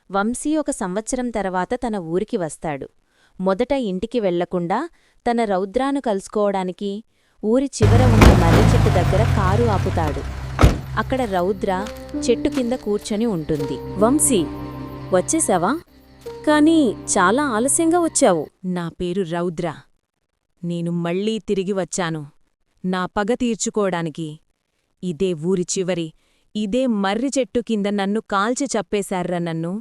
వంశీ ఒక సంవత్సరం తర్వాత తన ఊరికి వస్తాడు. మొదట ఇంటికి వెళ్లకుండా తన రౌద్రాను కలుసుకోవడానికి ఊరి చివర ఉన్న మర్రి చెట్టు దగ్గర కారు ఆపుతాడు. అక్కడ రౌద్ర చెట్టు కింద కూర్చొని ఉంటుంది. వంశీ, వచ్చేశావా? కానీ చాలా ఆలస్యంగా వచ్చావు. నా పేరు రౌద్ర. నేను మళ్ళీ తిరిగి వచ్చాను నా పగ తీర్చుకోడానికి. ఇదే ఊరి చివరి, ఇదే మర్రి చెట్టు కింద నన్ను కాల్చి చప్పేశార్రా నన్ను.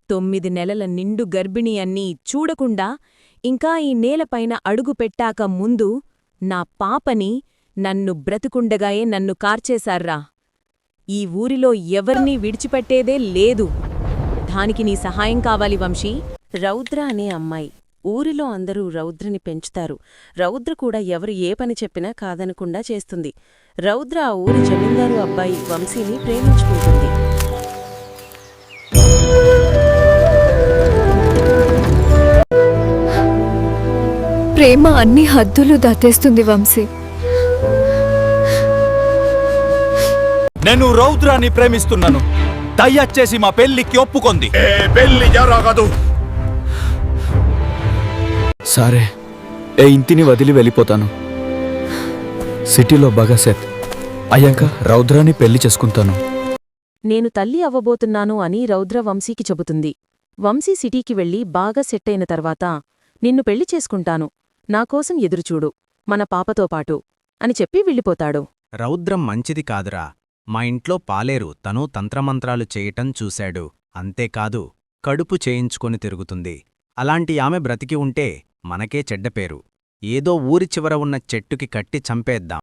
9 నెలల నిండు గర్భిణి అన్నీ చూడకుండా ఇంకా ఈ నేలపైన అడుగు పెట్టాక ముందు నా పాపని నన్ను బ్రతుకుండగాయే నన్ను కార్చేశార్రా. ఈ ఊరిలో ఎవర్నీ విడిచిపెట్టేదే లేదు. దానికి నీ సహాయం కావాలి వంశీ. రౌద్ర అనే అమ్మాయి. ఊరిలో అందరూ రౌద్రని పెంచుతారు. రౌద్ర కూడా ఎవరు ఏ పని చెప్పినా కాదనకుండా చేస్తుంది. రౌద్ర ఆ ఊరి జమీందారు అబ్బాయి వంశీని ప్రేమించుకుంటుంది. ప్రేమ అన్ని హద్దులు దాటేస్తుంది వంశీ. నేను రౌద్రాన్ని ప్రేమిస్తున్నాను. దయచేసి మా పెళ్లికి ఒప్పుకొంది. పెళ్లి జరగదు. సరే, ఇంటిని వదిలి వెళ్ళిపోతాను. సిటీలో భగసేత్ అయ్యాక రౌద్రాన్ని పెళ్లి చేసుకుంటాను. నేను తల్లి అవ్వబోతున్నాను అని రౌద్ర వంశీకి చెబుతుంది. వంశీ సిటీకి వెళ్లి బాగా సెట్ అయిన తర్వాత నిన్ను పెళ్లి చేసుకుంటాను, నాకోసం ఎదురుచూడు, మన పాపతో పాటు అని చెప్పి వెళ్ళిపోతాడు. రౌద్రం మంచిది కాదురా. మా ఇంట్లో పాలేరు తను తంత్రమంత్రాలు చేయటం చూశాడు. అంతేకాదు, కడుపు చేయించుకొని తిరుగుతుంది. అలాంటి ఆమె బ్రతికి ఉంటే మనకే చెడ్డపేరు. ఏదో ఊరి చివర ఉన్న చెట్టుకి కట్టి చంపేద్దాం.